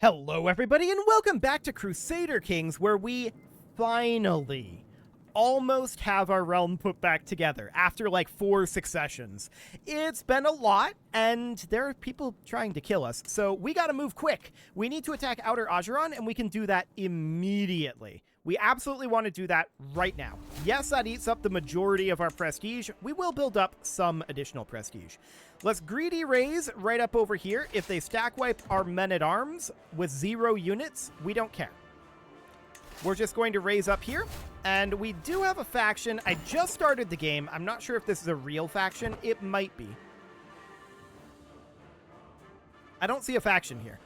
Hello everybody and welcome back to Crusader Kings, where we finally almost have our realm put back together after like 4 successions. It's been a lot and there are people trying to kill us, so we gotta move quick. We need to attack Outer Acheron and we can do that immediately. We absolutely want to do that right now. Yes, that eats up the majority of our prestige. We will build up some additional prestige. Let's greedy raise right up over here. If they stack wipe our men-at-arms with 0 units, we don't care. We're just going to raise up here, and we do have a faction. I just started the game. I'm not sure if this is a real faction. It might be. I don't see a faction here.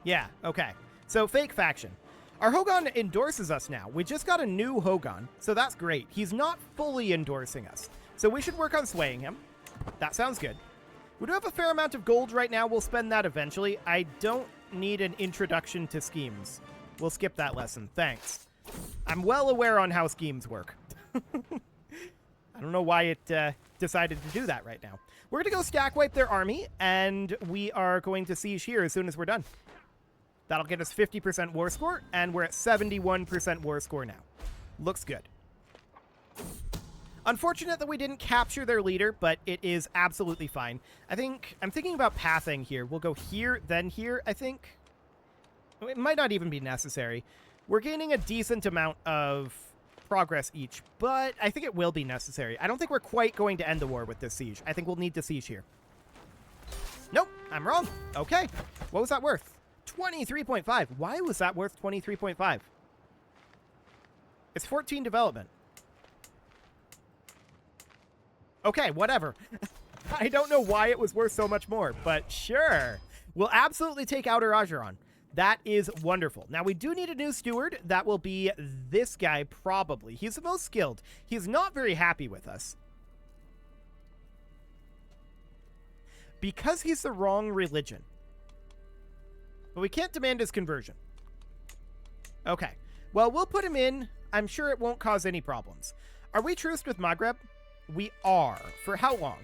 Yeah, okay. So, fake faction. Our Hogan endorses us now. We just got a new Hogan, so that's great. He's not fully endorsing us, so we should work on swaying him. That sounds good. We do have a fair amount of gold right now. We'll spend that eventually. I don't need an introduction to schemes. We'll skip that lesson. Thanks. I'm well aware on how schemes work. I don't know why it decided to do that right now. We're going to go stack wipe their army, and we are going to siege here as soon as we're done. That'll get us 50% war score, and we're at 71% war score now. Looks good. Unfortunate that we didn't capture their leader, but it is absolutely fine. I'm thinking about pathing here. We'll go here, then here, I think. It might not even be necessary. We're gaining a decent amount of progress each, but I think it will be necessary. I don't think we're quite going to end the war with this siege. I think we'll need to siege here. Nope, I'm wrong. Okay, what was that worth? 23.5. Why was that worth 23.5? It's 14 development. Okay, whatever. I don't know why it was worth so much more, but sure. We'll absolutely take Outer Acheron. That is wonderful. Now, we do need a new steward. That will be this guy, probably. He's the most skilled. He's not very happy with us. Because he's the wrong religion. But we can't demand his conversion. Okay. Well, we'll put him in. I'm sure it won't cause any problems. Are we truced with Maghreb? We are. For how long?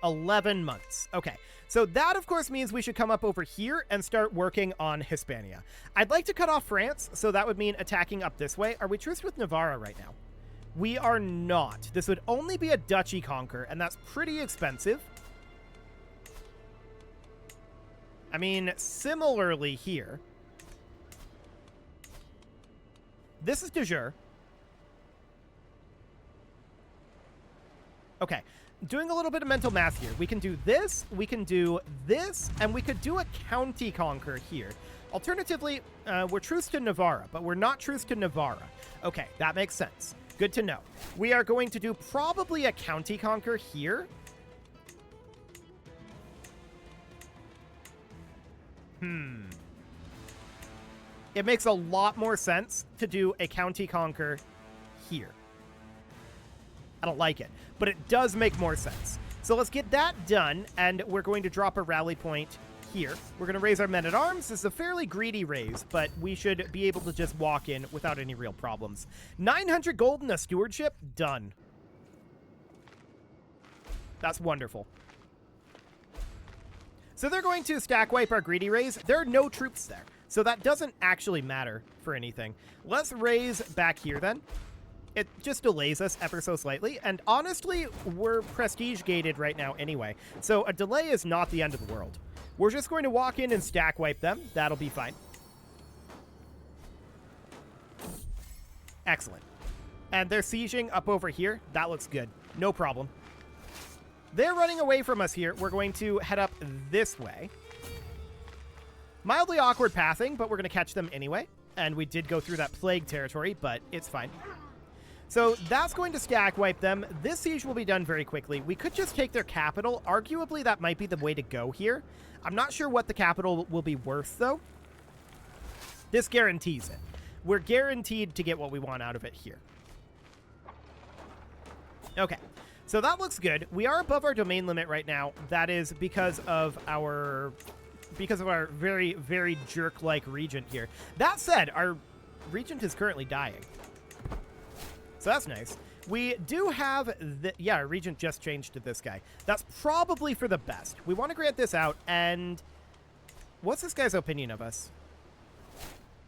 11 months. Okay. So that, of course, means we should come up over here and start working on Hispania. I'd like to cut off France, so that would mean attacking up this way. Are we truced with Navarra right now? We are not. This would only be a duchy conquer, and that's pretty expensive. I mean, similarly here. This is de jure. Okay, doing a little bit of mental math here. We can do this, and we could do a county conquer here. Alternatively, we're truce to Navarra, but we're not truce to Navarra. Okay, that makes sense. Good to know. We are going to do probably a county conquer here. It makes a lot more sense to do a county conquer here. I don't like it, but it does make more sense. So let's get that done, and we're going to drop a rally point here. We're going to raise our men-at-arms. This is a fairly greedy raise, but we should be able to just walk in without any real problems. 900 gold in a stewardship? Done. That's wonderful. So they're going to stack wipe our greedy raise. There are no troops there, so that doesn't actually matter for anything. Let's raise back here then. It just delays us ever so slightly, and honestly, we're prestige gated right now anyway, so a delay is not the end of the world. We're just going to walk in and stack wipe them. That'll be fine. Excellent. And they're sieging up over here. That looks good. No problem. They're running away from us here. We're going to head up this way. Mildly awkward pathing, but we're going to catch them anyway. And we did go through that plague territory, but it's fine. So that's going to stack wipe them. This siege will be done very quickly. We could just take their capital. Arguably, that might be the way to go here. I'm not sure what the capital will be worth, though. This guarantees it. We're guaranteed to get what we want out of it here. Okay. So that looks good. We are above our domain limit right now. That is because of our very, very jerk-like regent here. That said, our regent is currently dying. So that's nice. We do have yeah, Regent just changed to this guy. That's probably for the best. We want to grant this out, and what's this guy's opinion of us?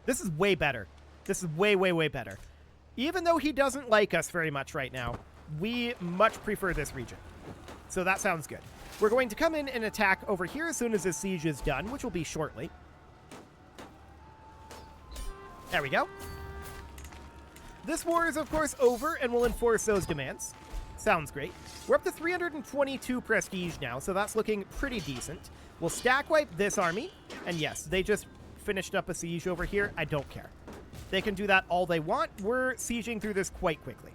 This is way better. This is way, way, way better. Even though he doesn't like us very much right now, we much prefer this region. So that sounds good. We're going to come in and attack over here as soon as this siege is done, which will be shortly. There we go. This war is, of course, over, and we'll enforce those demands. Sounds great. We're up to 322 prestige now, so that's looking pretty decent. We'll stack wipe this army, and yes, they just finished up a siege over here. I don't care. They can do that all they want. We're sieging through this quite quickly.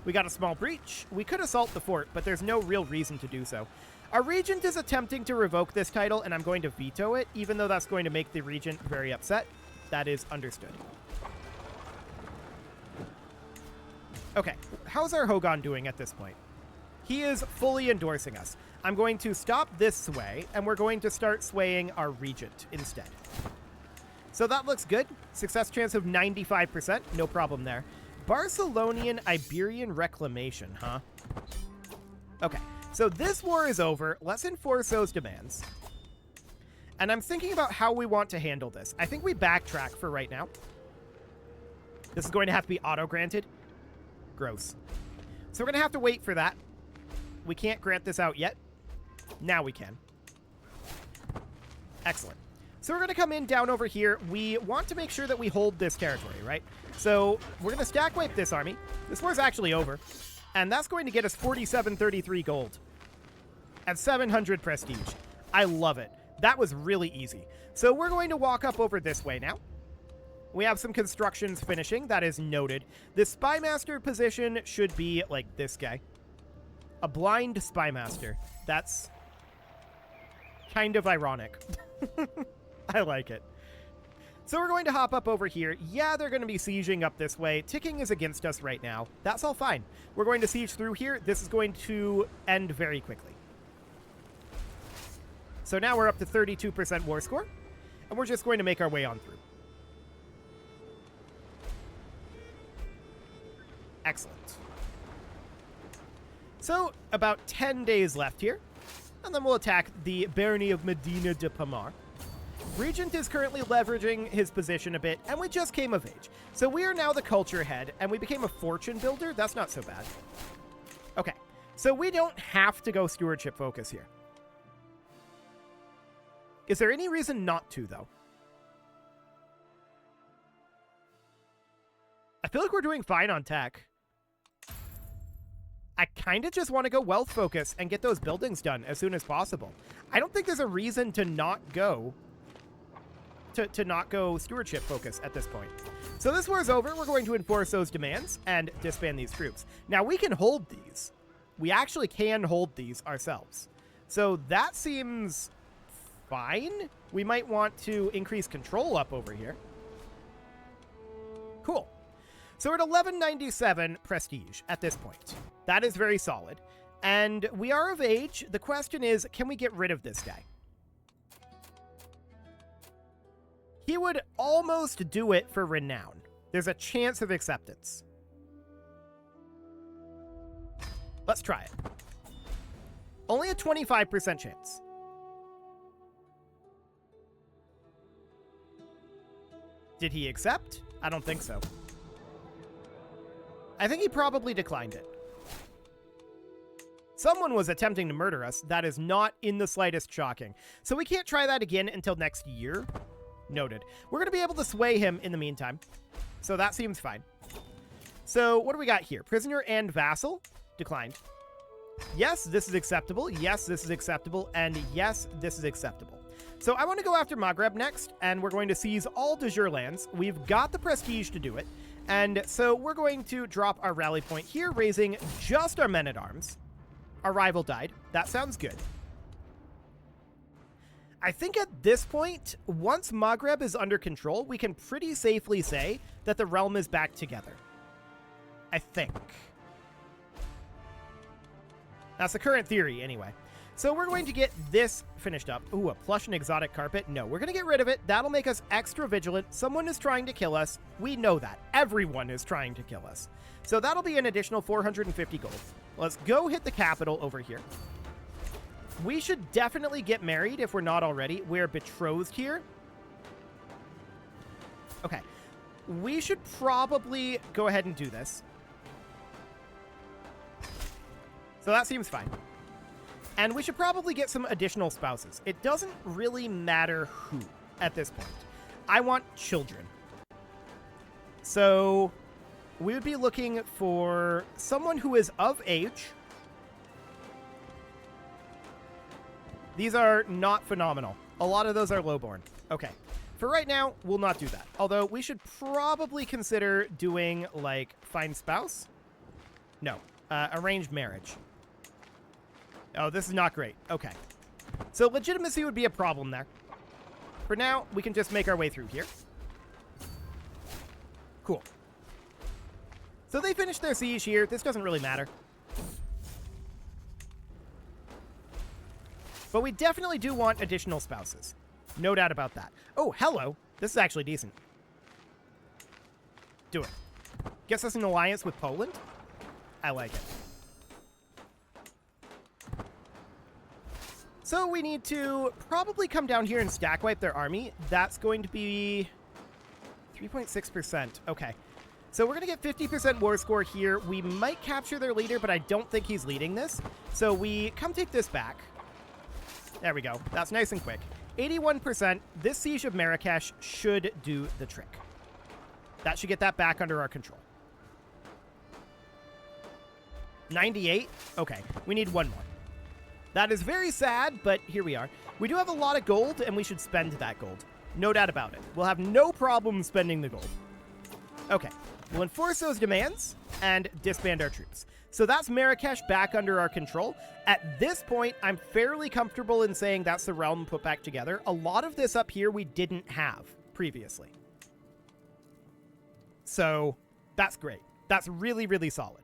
We got a small breach. We could assault the fort, but there's no real reason to do so. Our regent is attempting to revoke this title, and I'm going to veto it, even though that's going to make the regent very upset. That is understood. Okay, how's our Hogan doing at this point? He is fully endorsing us. I'm going to stop this sway, and we're going to start swaying our regent instead. So that looks good. Success chance of 95%. No problem there. Barcelonian Iberian Reclamation, huh? Okay, so this war is over. Let's enforce those demands. And I'm thinking about how we want to handle this. I think we backtrack for right now. This is going to have to be auto-granted. Gross. So we're going to have to wait for that. We can't grant this out yet. Now we can. Excellent. So we're going to come in down over here. We want to make sure that we hold this territory, right? So we're going to stack wipe this army. This war's actually over. And that's going to get us 4733 gold. And 700 prestige. I love it. That was really easy. So we're going to walk up over this way now. We have some constructions finishing. That is noted. The Spymaster position should be like this guy. A blind Spymaster. That's kind of ironic. I like it. So we're going to hop up over here. Yeah, they're going to be sieging up this way. Ticking is against us right now. That's all fine. We're going to siege through here. This is going to end very quickly. So now we're up to 32% war score, and we're just going to make our way on through. Excellent. So about 10 days left here, and then we'll attack the Barony of Medina de Pomar. Regent is currently leveraging his position a bit, and we just came of age. So we are now the culture head, and we became a fortune builder. That's not so bad. Okay, so we don't have to go stewardship focus here. Is there any reason not to, though? I feel like we're doing fine on tech. I kind of just want to go wealth focus and get those buildings done as soon as possible. I don't think there's a reason to not go stewardship focus at this point. So this war is over. We're going to enforce those demands and disband these troops. Now we can hold these. We actually can hold these ourselves. So that seems fine. We might want to increase control up over here. Cool. So we're at 1197 prestige at this point. That is very solid. And we are of age. The question is, can we get rid of this guy? He would almost do it for renown. There's a chance of acceptance. Let's try it. Only a 25% chance. Did he accept? I don't think so. I think he probably declined it. Someone was attempting to murder us. That is not in the slightest shocking. So we can't try that again until next year. Noted. We're going to be able to sway him in the meantime. So that seems fine. So what do we got here? Prisoner and vassal? Declined. Yes, this is acceptable. Yes, this is acceptable. And yes, this is acceptable. So I want to go after Maghreb next, and we're going to seize all de jure lands. We've got the prestige to do it. And so we're going to drop our rally point here, raising just our men-at-arms. Our rival died. That sounds good. I think at this point, once Maghreb is under control, we can pretty safely say that the realm is back together. I think. That's the current theory, anyway. So we're going to get this finished up. Ooh, a plush and exotic carpet. No, we're going to get rid of it. That'll make us extra vigilant. Someone is trying to kill us. We know that. Everyone is trying to kill us. So that'll be an additional 450 gold. Let's go hit the capital over here. We should definitely get married if we're not already. We're betrothed here. Okay. We should probably go ahead and do this. So that seems fine. And we should probably get some additional spouses. It doesn't really matter who at this point. I want children. So we would be looking for someone who is of age. These are not phenomenal. A lot of those are lowborn. Okay. For right now, we'll not do that. Although we should probably consider doing, like, find spouse? No. Arranged marriage. Oh, this is not great. Okay. So legitimacy would be a problem there. For now, we can just make our way through here. Cool. So they finished their siege here. This doesn't really matter. But we definitely do want additional spouses. No doubt about that. Oh, hello. This is actually decent. Do it. Gets us an alliance with Poland. I like it. So we need to probably come down here and stack wipe their army. That's going to be 3.6%. Okay. So we're going to get 50% war score here. We might capture their leader, but I don't think he's leading this. So we come take this back. There we go. That's nice and quick. 81%. This siege of Marrakesh should do the trick. That should get that back under our control. 98? Okay. We need one more. That is very sad, but here we are. We do have a lot of gold, and we should spend that gold. No doubt about it. We'll have no problem spending the gold. Okay. We'll enforce those demands and disband our troops. So that's Marrakesh back under our control. At this point, I'm fairly comfortable in saying that's the realm put back together. A lot of this up here we didn't have previously. So that's great. That's really, really solid.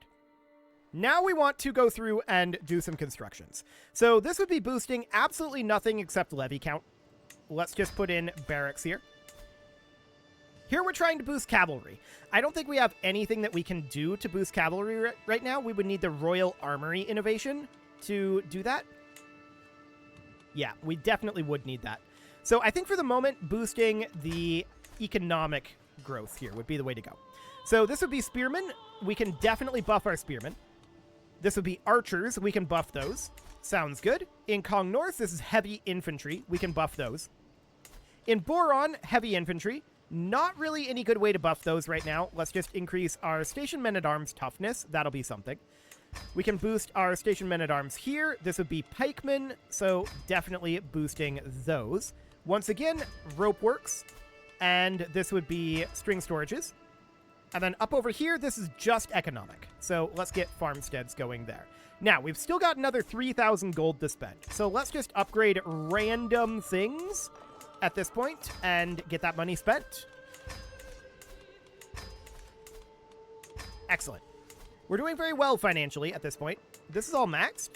Now we want to go through and do some constructions. So this would be boosting absolutely nothing except levy count. Let's just put in barracks here. Here we're trying to boost cavalry. I don't think we have anything that we can do to boost cavalry right now. We would need the Royal Armory innovation to do that. Yeah, we definitely would need that. So I think for the moment, boosting the economic growth here would be the way to go. So this would be spearmen. We can definitely buff our spearmen. This would be archers. We can buff those. Sounds good. In Kong North, this is heavy infantry. We can buff those. In Boron, heavy infantry. Not really any good way to buff those right now. Let's just increase our station men-at-arms toughness. That'll be something. We can boost our station men-at-arms here. This would be pikemen, so definitely boosting those. Once again, rope works. And this would be string storages. And then up over here, this is just economic. So let's get farmsteads going there. Now, we've still got another 3,000 gold to spend. So let's just upgrade random things at this point and get that money spent. Excellent. We're doing very well financially at this point. This is all maxed.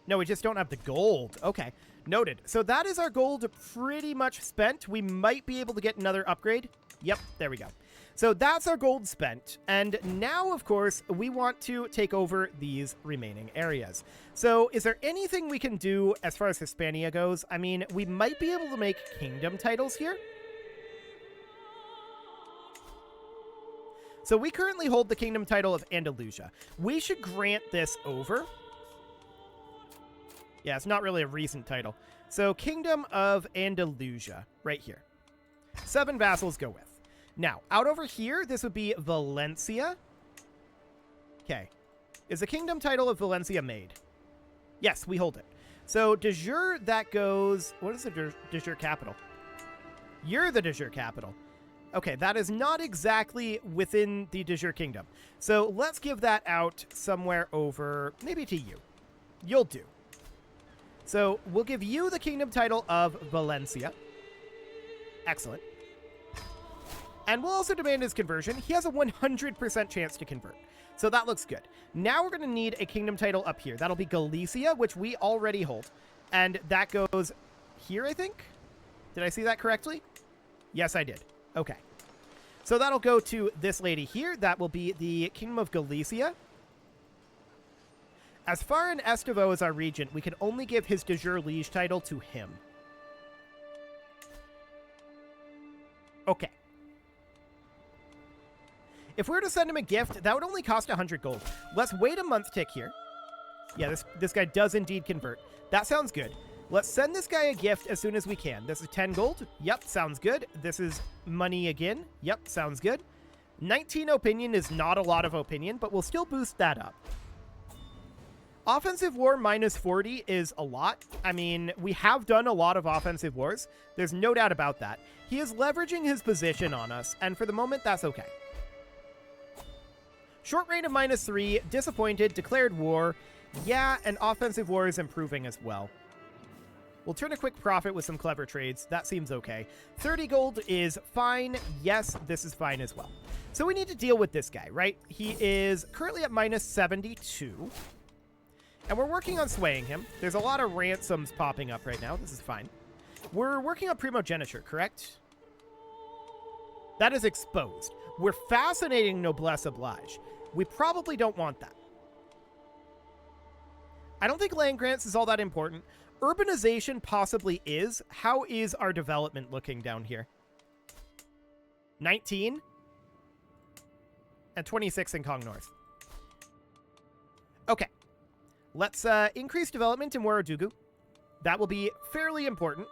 No, we just don't have the gold. Okay, noted. So that is our gold pretty much spent. We might be able to get another upgrade. Yep, there we go. So that's our gold spent. And now, of course, we want to take over these remaining areas. So is there anything we can do as far as Hispania goes? I mean, we might be able to make kingdom titles here. So we currently hold the kingdom title of Andalusia. We should grant this over. Yeah, it's not really a recent title. So Kingdom of Andalusia, right here. 7 vassals go with. Now, out over here, this would be Valencia. Okay. Is the kingdom title of Valencia made? Yes, we hold it. So, de jure, that goes... What is the de jure capital? You're the de jure capital. Okay, that is not exactly within the de jure kingdom. So, let's give that out somewhere over... Maybe to you. You'll do. So, we'll give you the kingdom title of Valencia. Excellent. And we'll also demand his conversion. He has a 100% chance to convert. So that looks good. Now we're going to need a kingdom title up here. That'll be Galicia, which we already hold. And that goes here, I think? Did I see that correctly? Yes, I did. Okay. So that'll go to this lady here. That will be the Kingdom of Galicia. As far in Estevo as our regent, we can only give his de jure liege title to him. Okay. If we were to send him a gift, that would only cost 100 gold. Let's wait a month tick here. Yeah, this guy does indeed convert. That sounds good. Let's send this guy a gift as soon as we can. This is 10 gold. Yep, sounds good. This is money again. Yep, sounds good. 19 opinion is not a lot of opinion, but we'll still boost that up. Offensive war minus 40 is a lot. I mean, we have done a lot of offensive wars. There's no doubt about that. He is leveraging his position on us, and for the moment, that's okay. Short reign of minus 3, disappointed, declared war. Yeah, and offensive war is improving as well. We'll turn a quick profit with some clever trades. That seems okay. 30 gold is fine. Yes, this is fine as well. So we need to deal with this guy, right? He is currently at minus 72. And we're working on swaying him. There's a lot of ransoms popping up right now. This is fine. We're working on primogeniture, correct? That is exposed. We're fascinating noblesse oblige. We probably don't want that. I don't think land grants is all that important. Urbanization possibly is. How is our development looking down here? 19 and 26 in Kong North. Okay. Let's increase development in Waradugu. That will be fairly important,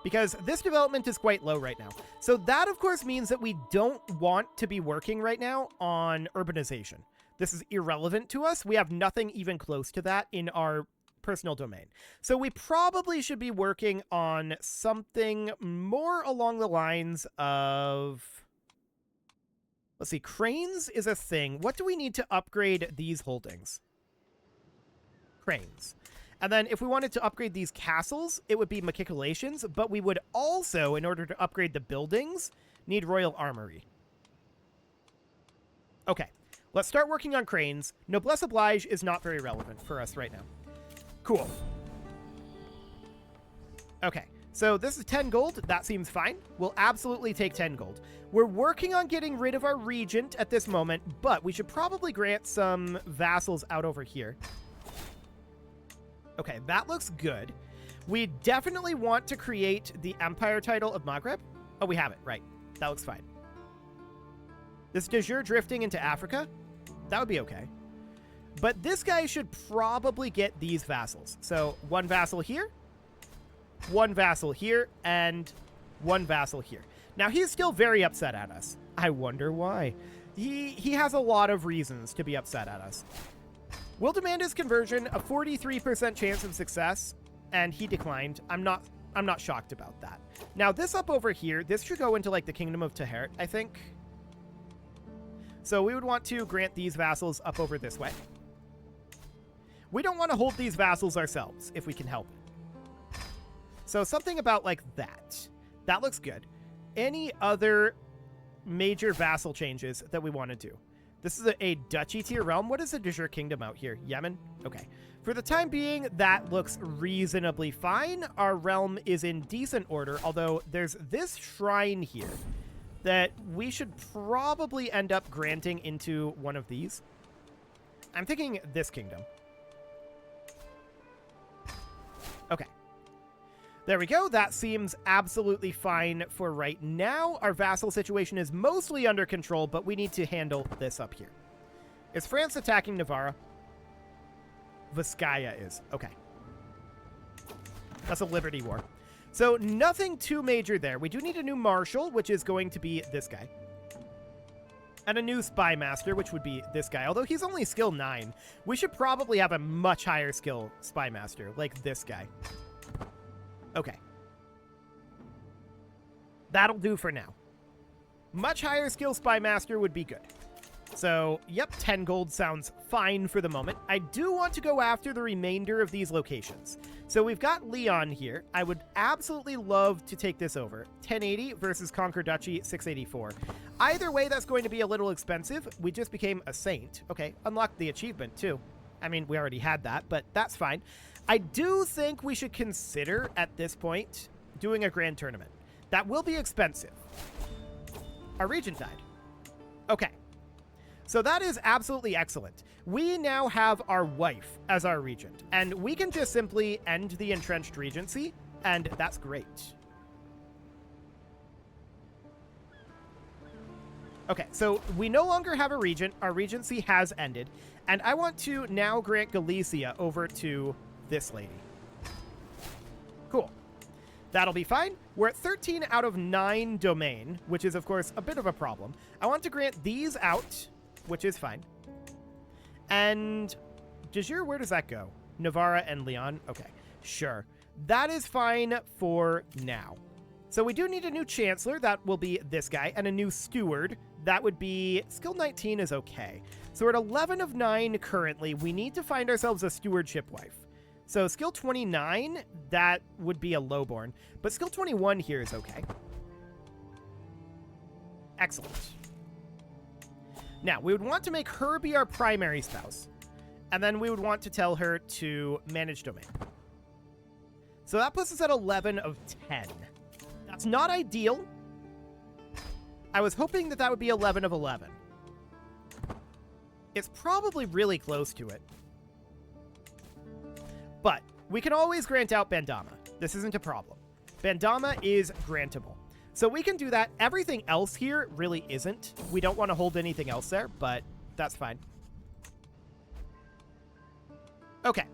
because this development is quite low right now. So that, of course, means that we don't want to be working right now on urbanization. This is irrelevant to us. We have nothing even close to that in our personal domain. So we probably should be working on something more along the lines of... Let's see, cranes is a thing. What do we need to upgrade these holdings? Cranes. And then if we wanted to upgrade these castles, it would be machicolations, but we would also, in order to upgrade the buildings, need royal armory. Okay, let's start working on cranes. Noblesse oblige is not very relevant for us right now. Cool. Okay, so this is 10 gold. That seems fine. We'll absolutely take 10 gold. We're working on getting rid of our regent at this moment, but we should probably grant some vassals out over here. Okay, that looks good. We definitely want to create the Empire title of Maghreb. Oh, we have it. Right. That looks fine. This de jure drifting into Africa, that would be okay. But this guy should probably get these vassals. So one vassal here, one vassal here, and one vassal here. Now, he's still very upset at us. I wonder why. He has a lot of reasons to be upset at us. We'll demand his conversion, a 43% chance of success, and he declined. I'm not shocked about that. Now, this up over here, this should go into, like, the Kingdom of Tahert, I think. So we would want to grant these vassals up over this way. We don't want to hold these vassals ourselves, if we can help it. So something about, like, that. That looks good. Any other major vassal changes that we want to do? This is a duchy tier realm. What is the de jure kingdom out here? Yemen? Okay. For the time being, that looks reasonably fine. Our realm is in decent order, although there's this shrine here that we should probably end up granting into one of these. I'm thinking this kingdom. Okay. There we go. That seems absolutely fine for right now. Our vassal situation is mostly under control, but we need to handle this up here. Is France attacking Navarra? Vizcaya is. Okay. That's a Liberty War. So nothing too major there. We do need a new Marshal, which is going to be this guy. And a new Spy Master, which would be this guy. Although he's only skill 9. We should probably have a much higher skill Spy Master, like this guy. Okay. That'll do for now. Much higher skill Spy Master would be good. So, yep, 10 gold sounds fine for the moment. I do want to go after the remainder of these locations. So we've got Leon here. I would absolutely love to take this over. 1080 versus Conquer Duchy 684. Either way, that's going to be a little expensive. We just became a saint. Okay, unlocked the achievement too. I mean, we already had that, but that's fine. I do think we should consider at this point doing a grand tournament. That will be expensive. Our regent died. Okay. So that is absolutely excellent. We now have our wife as our regent, and we can just simply end the entrenched regency, and that's great. Okay, so we no longer have a regent. Our regency has ended, and I want to now grant Galicia over to this lady. Cool. That'll be fine. We're at 13 out of 9 domain, which is, of course, a bit of a problem. I want to grant these out, which is fine. And de jure, where does that go? Navarra and Leon? Okay, sure. That is fine for now. So we do need a new chancellor. That will be this guy. And a new steward. That would be... skill 19 is okay. So we're at 11 of 9 currently. We need to find ourselves a stewardship wife. So skill 29, that would be a lowborn. But skill 21 here is okay. Excellent. Now, we would want to make her be our primary spouse. And then we would want to tell her to manage domain. So that puts us at 11 of 10. That's not ideal. I was hoping that that would be 11 of 11. It's probably really close to it. But we can always grant out Bandama. This isn't a problem. Bandama is grantable. So we can do that. Everything else here really isn't. We don't want to hold anything else there, but that's fine. Okay.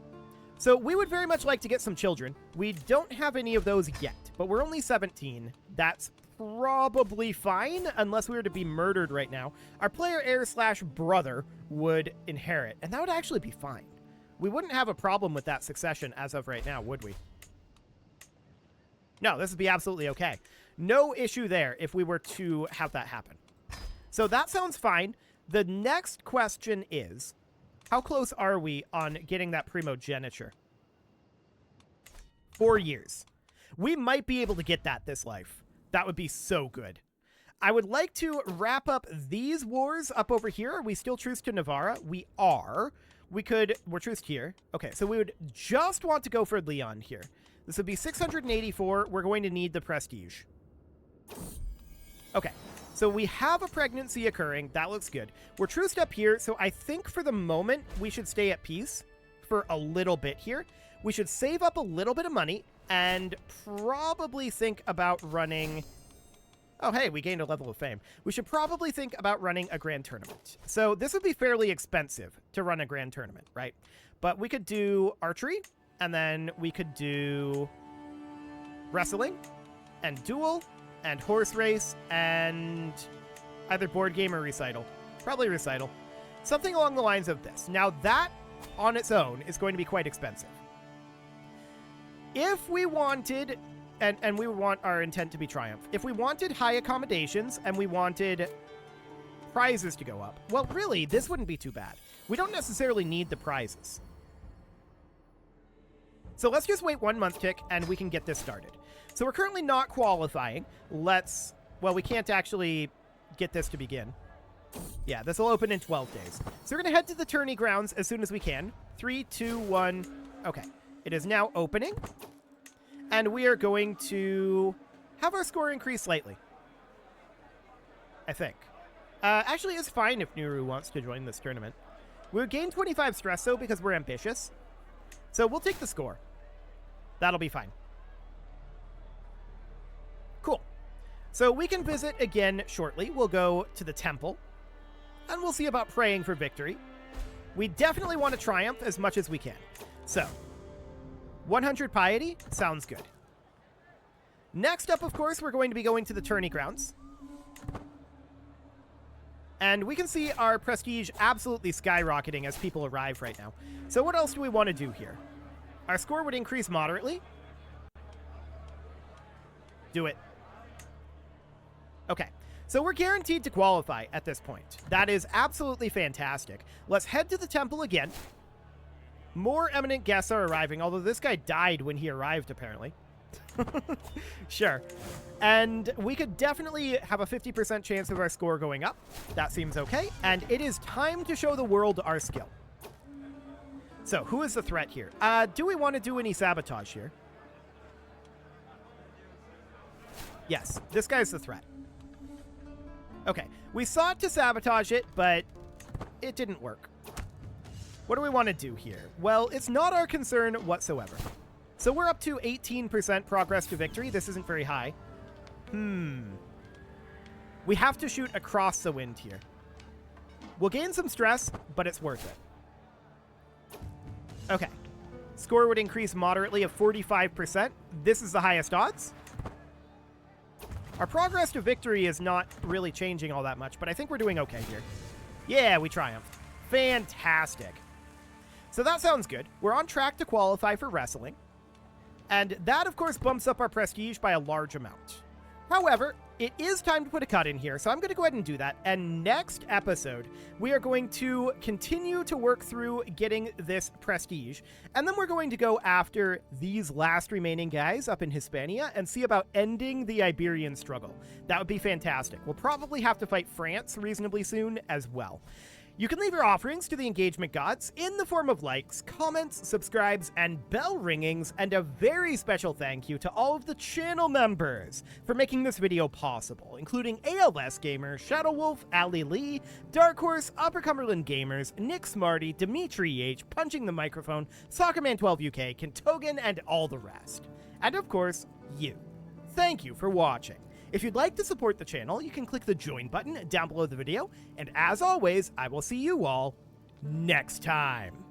So we would very much like to get some children. We don't have any of those yet, but we're only 17. That's probably fine, unless we were to be murdered right now. Our player heir / brother would inherit, and that would actually be fine. We wouldn't have a problem with that succession as of right now, would we? No, this would be absolutely okay. No issue there if we were to have that happen. So that sounds fine. The next question is, how close are we on getting that primogeniture? 4 years. We might be able to get that this life. That would be so good. I would like to wrap up these wars up over here. Are we still truce to Navarra? We are. We're truced here. Okay, so we would just want to go for Leon here. This would be 684. We're going to need the prestige. Okay, so we have a pregnancy occurring. That looks good. We're truced up here, so I think for the moment we should stay at peace for a little bit here. We should save up a little bit of money and probably think about running... Oh, hey, we gained a level of fame. We should probably think about running a grand tournament. So this would be fairly expensive to run a grand tournament, right? But we could do archery, and then we could do wrestling, and duel, and horse race, and either board game or recital. Probably recital. Something along the lines of this. Now that, on its own, is going to be quite expensive. If we wanted... And we would want our intent to be triumph. If we wanted high accommodations and we wanted prizes to go up, well, really, this wouldn't be too bad. We don't necessarily need the prizes. So let's just wait 1 month tick and we can get this started. So we're currently not qualifying. Well, we can't actually get this to begin. Yeah, this will open in 12 days. So we're going to head to the tourney grounds as soon as we can. 3, 2, 1. Okay. It is now opening. And we are going to have our score increase slightly. I think. Actually, it's fine if Nuru wants to join this tournament. We would gain 25 stress, though, because we're ambitious. So we'll take the score. That'll be fine. Cool. So we can visit again shortly. We'll go to the temple. And we'll see about praying for victory. We definitely want to triumph as much as we can. So... 100 piety? Sounds good. Next up, of course, we're going to be going to the tourney grounds. And we can see our prestige absolutely skyrocketing as people arrive right now. So what else do we want to do here? Our score would increase moderately. Do it. Okay. So we're guaranteed to qualify at this point. That is absolutely fantastic. Let's head to the temple again. More eminent guests are arriving, although this guy died when he arrived, apparently. Sure. And we could definitely have a 50% chance of our score going up. That seems okay. And it is time to show the world our skill. So, who is the threat here? Do we want to do any sabotage here? Yes, this guy's the threat. Okay, we sought to sabotage it, but it didn't work. What do we want to do here? Well, it's not our concern whatsoever. So we're up to 18% progress to victory. This isn't very high. We have to shoot across the wind here. We'll gain some stress, but it's worth it. Okay. Score would increase moderately of 45%. This is the highest odds. Our progress to victory is not really changing all that much, but I think we're doing okay here. Yeah, we triumphed. Fantastic. So that sounds good. We're on track to qualify for wrestling. And that, of course, bumps up our prestige by a large amount. However, it is time to put a cut in here, so I'm going to go ahead and do that. And next episode, we are going to continue to work through getting this prestige. And then we're going to go after these last remaining guys up in Hispania and see about ending the Iberian struggle. That would be fantastic. We'll probably have to fight France reasonably soon as well. You can leave your offerings to the engagement gods in the form of likes, comments, subscribes, and bell ringings, and a very special thank you to all of the channel members for making this video possible, including ALS Gamer, Shadow Wolf, Ali Lee, Dark Horse, Upper Cumberland Gamers, Nick Smarty, Dimitri H, Punching the Microphone, Soccerman12 UK, Kentogan, and all the rest. And of course, you. Thank you for watching. If you'd like to support the channel, you can click the join button down below the video, and as always, I will see you all next time.